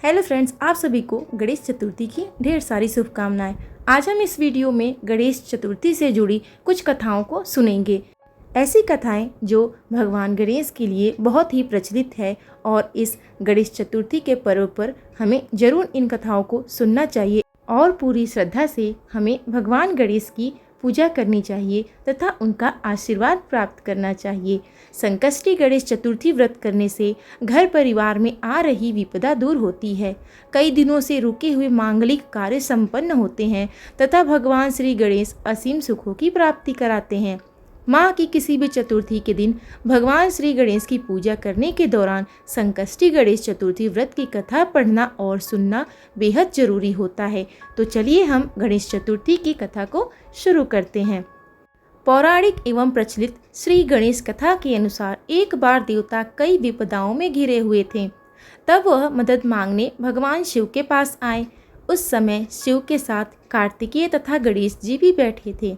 Hello friends, आप सभी को गणेश चतुर्थी की ढेर सारी शुभकामनाएं। आज हम इस वीडियो में गणेश चतुर्थी से जुड़ी कुछ कथाओं को सुनेंगे। ऐसी कथाएं जो भगवान गणेश के लिए बहुत ही प्रचलित है और इस गणेश चतुर्थी के पर्व पर हमें जरूर इन कथाओं को सुनना चाहिए और पूरी श्रद्धा से हमें भगवान गणेश की पूजा करनी चाहिए तथा उनका आशीर्वाद प्राप्त करना चाहिए। संकष्टी गणेश चतुर्थी व्रत करने से घर परिवार में आ रही विपदा दूर होती है। कई दिनों से रुके हुए मांगलिक कार्य संपन्न होते हैं तथा भगवान श्री गणेश असीम सुखों की प्राप्ति कराते हैं। माह की किसी भी चतुर्थी के दिन भगवान श्री गणेश की पूजा करने के दौरान संकष्टी गणेश चतुर्थी व्रत की कथा पढ़ना और सुनना बेहद जरूरी होता है। तो चलिए हम गणेश चतुर्थी की कथा को शुरू करते हैं। पौराणिक एवं प्रचलित श्री गणेश कथा के अनुसार एक बार देवता कई विपदाओं में घिरे हुए थे। तब वह मदद मांगने भगवान शिव के पास आए। उस समय शिव के साथ कार्तिकेय तथा गणेश जी भी बैठे थे।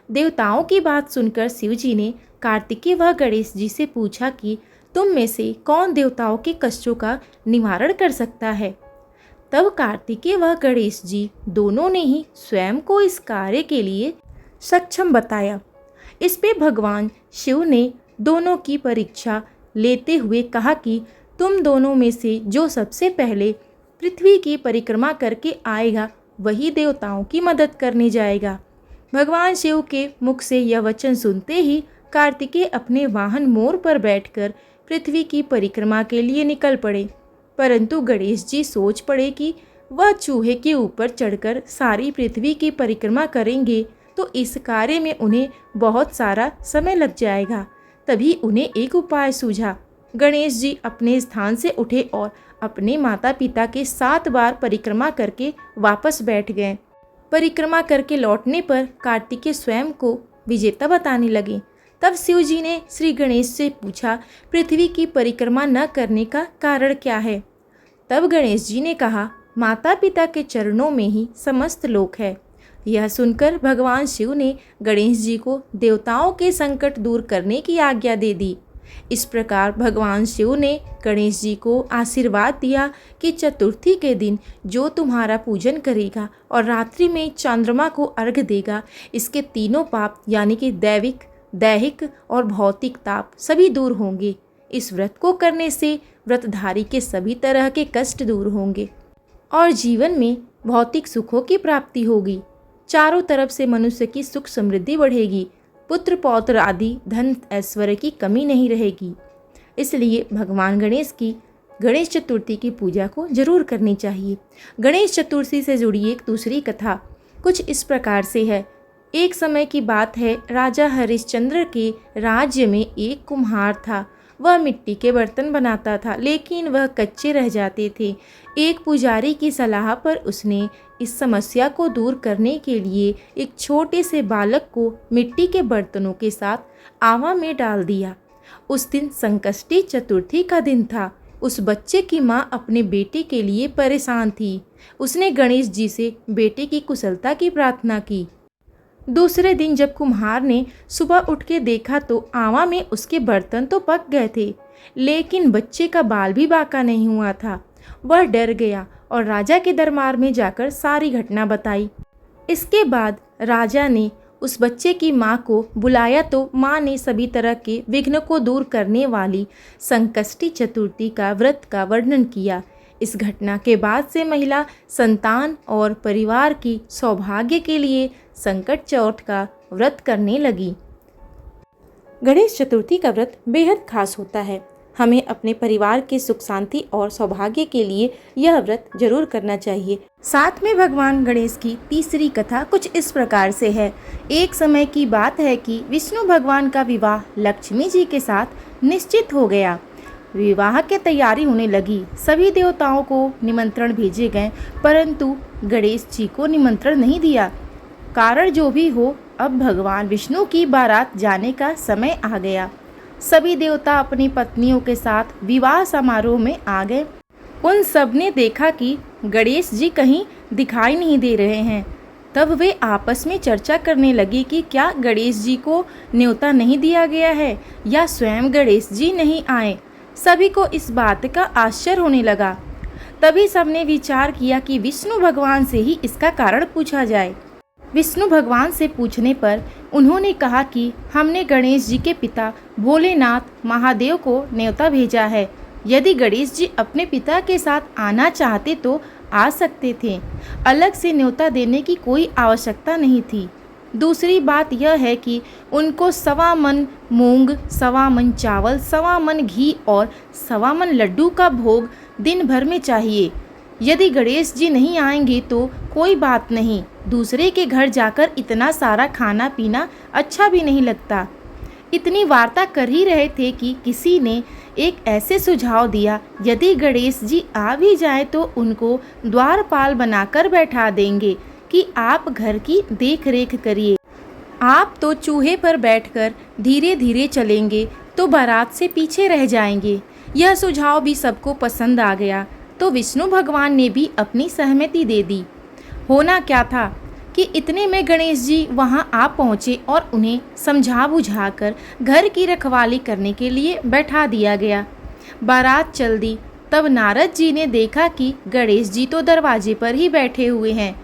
देवताओं की बात सुनकर शिव जी ने कार्तिकेय व गणेश जी से पूछा कि तुम में से कौन देवताओं के कष्टों का निवारण कर सकता है। तब कार्तिकेय व गणेश जी दोनों ने ही स्वयं को इस कार्य के लिए सक्षम बताया। इस पे भगवान शिव ने दोनों की परीक्षा लेते हुए कहा कि तुम दोनों में से जो सबसे पहले पृथ्वी की परिक्रमा करके आएगा वही देवताओं की मदद करने जाएगा। भगवान शिव के मुख से यह वचन सुनते ही कार्तिकेय अपने वाहन मोर पर बैठकर पृथ्वी की परिक्रमा के लिए निकल पड़े। परंतु गणेश जी सोच पड़े कि वह चूहे के ऊपर चढ़कर सारी पृथ्वी की परिक्रमा करेंगे तो इस कार्य में उन्हें बहुत सारा समय लग जाएगा। तभी उन्हें एक उपाय सूझा। गणेश जी अपने स्थान से उठे और अपने माता पिता के 7 बार परिक्रमा करके वापस बैठ गए। परिक्रमा करके लौटने पर कार्तिकेय स्वयं को विजेता बताने लगे। तब शिव जी ने श्री गणेश से पूछा, पृथ्वी की परिक्रमा न करने का कारण क्या है। तब गणेश जी ने कहा, माता पिता के चरणों में ही समस्त लोक है। यह सुनकर भगवान शिव ने गणेश जी को देवताओं के संकट दूर करने की आज्ञा दे दी। इस प्रकार भगवान शिव ने गणेश जी को आशीर्वाद दिया कि चतुर्थी के दिन जो तुम्हारा पूजन करेगा और रात्रि में चंद्रमा को अर्घ्य देगा, इसके तीनों पाप यानी कि दैविक, दैहिक और भौतिक ताप सभी दूर होंगे। इस व्रत को करने से व्रतधारी के सभी तरह के कष्ट दूर होंगे और जीवन में भौतिक सुखों की प्राप्ति होगी। चारों तरफ से मनुष्य की सुख समृद्धि बढ़ेगी। पुत्र पौत्र आदि धन ऐश्वर्य की कमी नहीं रहेगी। इसलिए भगवान गणेश की गणेश चतुर्थी की पूजा को जरूर करनी चाहिए। गणेश चतुर्थी से जुड़ी एक दूसरी कथा कुछ इस प्रकार से है। एक समय की बात है, राजा हरिश्चंद्र के राज्य में एक कुम्हार था। वह मिट्टी के बर्तन बनाता था, लेकिन वह कच्चे रह जाते थे। एक पुजारी की सलाह पर उसने इस समस्या को दूर करने के लिए एक छोटे से बालक को मिट्टी के बर्तनों के साथ आवा में डाल दिया। उस दिन संकष्टी चतुर्थी का दिन था। उस बच्चे की माँ अपने बेटे के लिए परेशान थी। उसने गणेश जी से बेटे की कुशलता की प्रार्थना की। दूसरे दिन जब कुम्हार ने सुबह उठ के देखा तो आवा में उसके बर्तन तो पक गए थे, लेकिन बच्चे का बाल भी बाका नहीं हुआ था। वह डर गया और राजा के दरबार में जाकर सारी घटना बताई। इसके बाद राजा ने उस बच्चे की माँ को बुलाया तो माँ ने सभी तरह के विघ्न को दूर करने वाली संकष्टी चतुर्थी का व्रत का वर्णन किया। इस घटना के बाद से महिला संतान और परिवार की सौभाग्य के लिए संकट चौथ का व्रत करने लगी। गणेश चतुर्थी का व्रत बेहद खास होता है। हमें अपने परिवार के सुख शांति और सौभाग्य के लिए यह व्रत जरूर करना चाहिए। साथ में भगवान गणेश की तीसरी कथा कुछ इस प्रकार से है। एक समय की बात है कि विष्णु भगवान का विवाह लक्ष्मी जी के साथ निश्चित हो गया। विवाह की तैयारी होने लगी। सभी देवताओं को निमंत्रण भेजे गए, परंतु गणेश जी को निमंत्रण नहीं दिया। कारण जो भी हो, अब भगवान विष्णु की बारात जाने का समय आ गया। सभी देवता अपनी पत्नियों के साथ विवाह समारोह में आ गए। उन सब ने देखा कि गणेश जी कहीं दिखाई नहीं दे रहे हैं। तब वे आपस में चर्चा करने लगी कि क्या गणेश जी को न्योता नहीं दिया गया है या स्वयं गणेश जी नहीं आए। सभी को इस बात का आश्चर्य होने लगा। तभी सबने विचार किया कि विष्णु भगवान से ही इसका कारण पूछा जाए। विष्णु भगवान से पूछने पर उन्होंने कहा कि हमने गणेश जी के पिता भोलेनाथ महादेव को न्योता भेजा है। यदि गणेश जी अपने पिता के साथ आना चाहते तो आ सकते थे, अलग से न्योता देने की कोई आवश्यकता नहीं थी। दूसरी बात यह है कि उनको 1.25 मन मूंग, 1.25 मन चावल, 1.25 मन घी और 1.25 मन लड्डू का भोग दिन भर में चाहिए। यदि गणेश जी नहीं आएंगे तो कोई बात नहीं, दूसरे के घर जाकर इतना सारा खाना पीना अच्छा भी नहीं लगता। इतनी वार्ता कर ही रहे थे कि किसी ने एक ऐसे सुझाव दिया, यदि गणेश जी आ भी जाए तो उनको द्वारपाल बनाकर बैठा देंगे कि आप घर की देख रेख करिए। आप तो चूहे पर बैठकर धीरे धीरे चलेंगे तो बारात से पीछे रह जाएंगे। यह सुझाव भी सबको पसंद आ गया तो विष्णु भगवान ने भी अपनी सहमति दे दी। होना क्या था कि इतने में गणेश जी वहां आ पहुँचे और उन्हें समझा बुझाकर घर की रखवाली करने के लिए बैठा दिया गया। बारात चल दी। तब नारद जी ने देखा कि गणेश जी तो दरवाजे पर ही बैठे हुए हैं,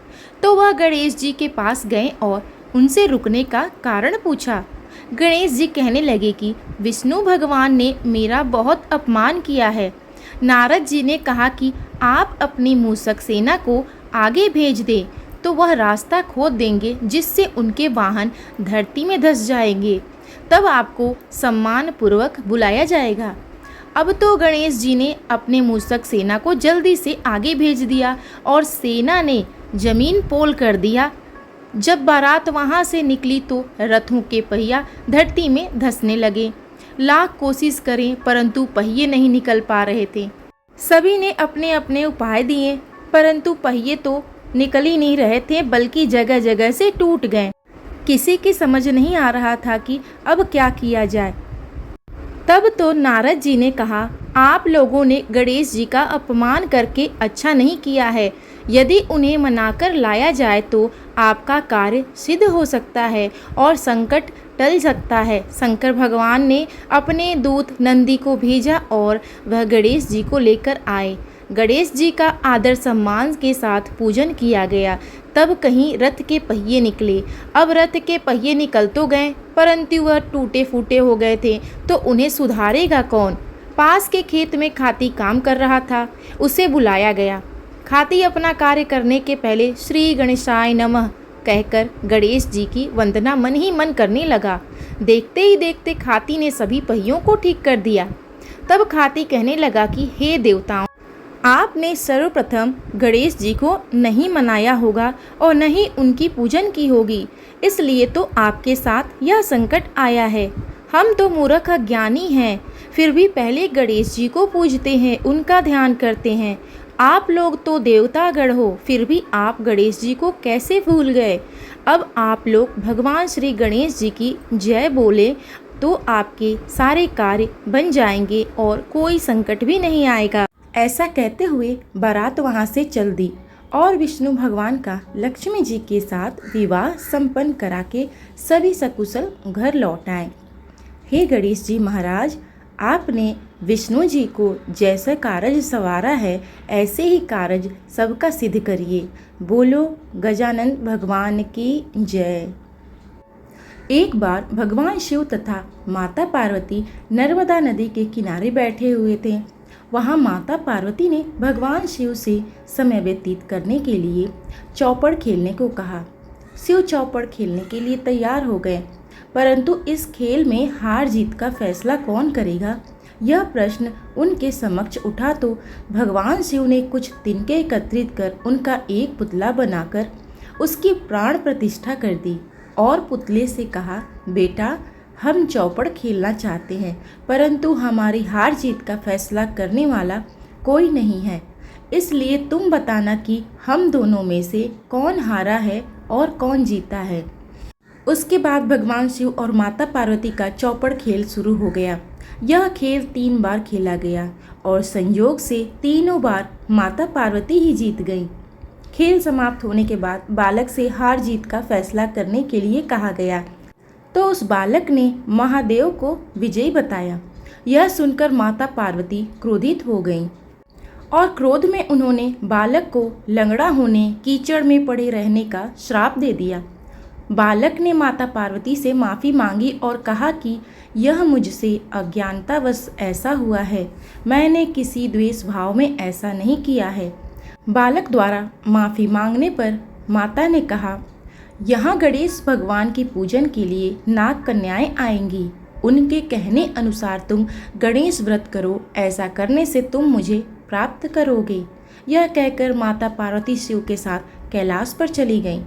तो वह गणेश जी के पास गए और उनसे रुकने का कारण पूछा। गणेश जी कहने लगे कि विष्णु भगवान ने मेरा बहुत अपमान किया है। नारद जी ने कहा कि आप अपनी मूषक सेना को आगे भेज दें तो वह रास्ता खोद देंगे, जिससे उनके वाहन धरती में धंस जाएंगे। तब आपको सम्मान पूर्वक बुलाया जाएगा। अब तो गणेश जी ने अपने मूषक सेना को जल्दी से आगे भेज दिया और सेना ने जमीन पोल कर दिया। जब बारात वहां से निकली तो रथों के पहिया धरती में धंसने लगे। लाख कोशिश करें परंतु पहिए नहीं निकल पा रहे थे। सभी ने अपने अपने उपाय दिए परंतु पहिए तो निकल ही नहीं रहे थे, बल्कि जगह जगह से टूट गए। किसी की समझ नहीं आ रहा था कि अब क्या किया जाए। तब तो नारद जी ने कहा, आप लोगों ने गणेश जी का अपमान करके अच्छा नहीं किया है। यदि उन्हें मनाकर लाया जाए तो आपका कार्य सिद्ध हो सकता है और संकट टल सकता है। शंकर भगवान ने अपने दूत नंदी को भेजा और वह गणेश जी को लेकर आए। गणेश जी का आदर सम्मान के साथ पूजन किया गया। तब कहीं रथ के पहिए निकले। अब रथ के पहिए निकल तो गए परंतु वह टूटे फूटे हो गए थे, तो उन्हें सुधारेगा कौन। पास के खेत में खाती काम कर रहा था, उसे बुलाया गया। खाती अपना कार्य करने के पहले श्री गणेशाय नमः कहकर गणेश जी की वंदना मन ही मन करने लगा। देखते ही देखते खाती ने सभी पहियों को ठीक कर दिया। तब खाती कहने लगा कि हे देवताओं, आपने सर्वप्रथम गणेश जी को नहीं मनाया होगा और न ही उनकी पूजन की होगी, इसलिए तो आपके साथ यह संकट आया है। हम तो मूर्ख अज्ञानी हैं, फिर भी पहले गणेश जी को पूजते हैं, उनका ध्यान करते हैं। आप लोग तो देवतागण हो, फिर भी आप गणेश जी को कैसे भूल गए। अब आप लोग भगवान श्री गणेश जी की जय बोले तो आपके सारे कार्य बन जाएंगे और कोई संकट भी नहीं आएगा। ऐसा कहते हुए बारात वहाँ से चल दी और विष्णु भगवान का लक्ष्मी जी के साथ विवाह संपन्न करा के सभी सकुशल घर लौट आए। हे गणेश जी महाराज, आपने विष्णु जी को जैसा कार्य संवारा है ऐसे ही कार्य सबका सिद्ध करिए। बोलो गजानन भगवान की जय। एक बार भगवान शिव तथा माता पार्वती नर्मदा नदी के किनारे बैठे हुए थे। वहाँ माता पार्वती ने भगवान शिव से समय व्यतीत करने के लिए चौपड़ खेलने को कहा। शिव चौपड़ खेलने के लिए तैयार हो गए, परंतु इस खेल में हार जीत का फैसला कौन करेगा, यह प्रश्न उनके समक्ष उठा। तो भगवान शिव ने कुछ तिनके एकत्रित कर उनका एक पुतला बनाकर उसकी प्राण प्रतिष्ठा कर दी और पुतले से कहा, बेटा हम चौपड़ खेलना चाहते हैं, परंतु हमारी हार जीत का फैसला करने वाला कोई नहीं है, इसलिए तुम बताना कि हम दोनों में से कौन हारा है और कौन जीता है। उसके बाद भगवान शिव और माता पार्वती का चौपड़ खेल शुरू हो गया। यह खेल 3 बार खेला गया और संयोग से तीनों बार माता पार्वती ही जीत गई। खेल समाप्त होने के बाद बालक से हार जीत का फैसला करने के लिए कहा गया, तो उस बालक ने महादेव को विजयी बताया। यह सुनकर माता पार्वती क्रोधित हो गईं और क्रोध में उन्होंने बालक को लंगड़ा होने, कीचड़ में पड़े रहने का श्राप दे दिया। बालक ने माता पार्वती से माफ़ी मांगी और कहा कि यह मुझसे अज्ञानतावश ऐसा हुआ है, मैंने किसी द्वेष भाव में ऐसा नहीं किया है। बालक द्वारा माफ़ी मांगने पर माता ने कहा, यहाँ गणेश भगवान के पूजन के लिए नाग कन्याएं आएंगी, उनके कहने अनुसार तुम गणेश व्रत करो, ऐसा करने से तुम मुझे प्राप्त करोगे। यह कहकर माता पार्वती शिव के साथ कैलाश पर चली गईं।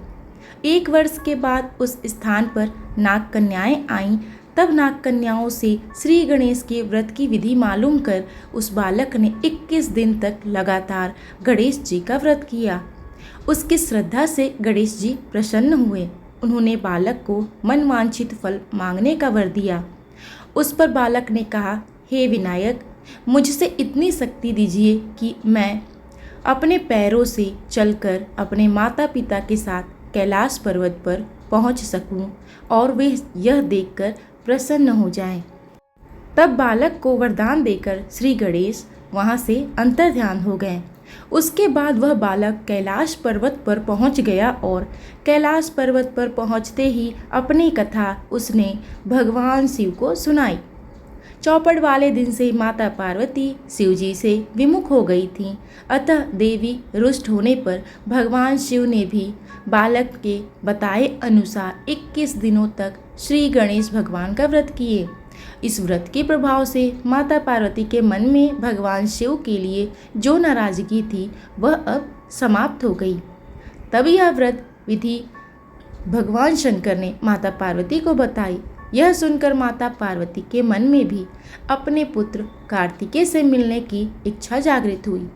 1 वर्ष के बाद उस स्थान पर नाग कन्याएं आईं। तब नाग कन्याओं से श्री गणेश के व्रत की विधि मालूम कर उस बालक ने 21 दिन तक लगातार गणेश जी का व्रत किया। उसकी श्रद्धा से गणेश जी प्रसन्न हुए। उन्होंने बालक को मनवांछित फल मांगने का वर दिया। उस पर बालक ने कहा, हे विनायक, मुझसे इतनी शक्ति दीजिए कि मैं अपने पैरों से चलकर अपने माता पिता के साथ कैलाश पर्वत पर पहुंच सकूं और वे यह देखकर प्रसन्न हो जाएं। तब बालक को वरदान देकर श्री गणेश वहां से अंतर्ध्यान हो गए। उसके बाद वह बालक कैलाश पर्वत पर पहुंच गया और कैलाश पर्वत पर पहुंचते ही अपनी कथा उसने भगवान शिव को सुनाई। चौपड़ वाले दिन से माता पार्वती शिव जी से विमुख हो गई थीं। अतः देवी रुष्ट होने पर भगवान शिव ने भी बालक के बताए अनुसार 21 दिनों तक श्री गणेश भगवान का व्रत किए। इस व्रत के प्रभाव से माता पार्वती के मन में भगवान शिव के लिए जो नाराजगी थी वह अब समाप्त हो गई। तब यह व्रत विधि भगवान शंकर ने माता पार्वती को बताई। यह सुनकर माता पार्वती के मन में भी अपने पुत्र कार्तिकेय से मिलने की इच्छा जागृत हुई।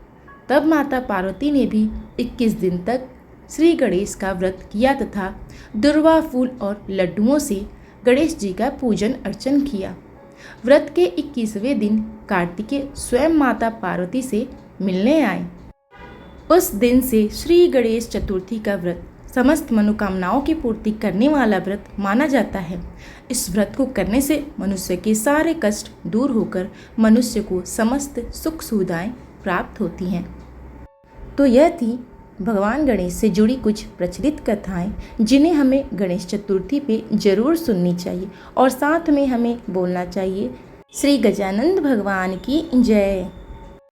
तब माता पार्वती ने भी 21 दिन तक श्री गणेश का व्रत किया तथा दुर्वा फूल और लड्डुओं से गणेश जी का पूजन अर्चन किया। व्रत के 21वें दिन कार्तिकेय स्वयं माता पार्वती से मिलने आए। उस दिन से श्री गणेश चतुर्थी का व्रत समस्त मनोकामनाओं की पूर्ति करने वाला व्रत माना जाता है। इस व्रत को करने से मनुष्य के सारे कष्ट दूर होकर मनुष्य को समस्त सुख सुविधाएं प्राप्त होती हैं। तो यह थी भगवान गणेश से जुड़ी कुछ प्रचलित कथाएं, जिन्हें हमें गणेश चतुर्थी पे जरूर सुननी चाहिए और साथ में हमें बोलना चाहिए, श्री गजानंद भगवान की जय।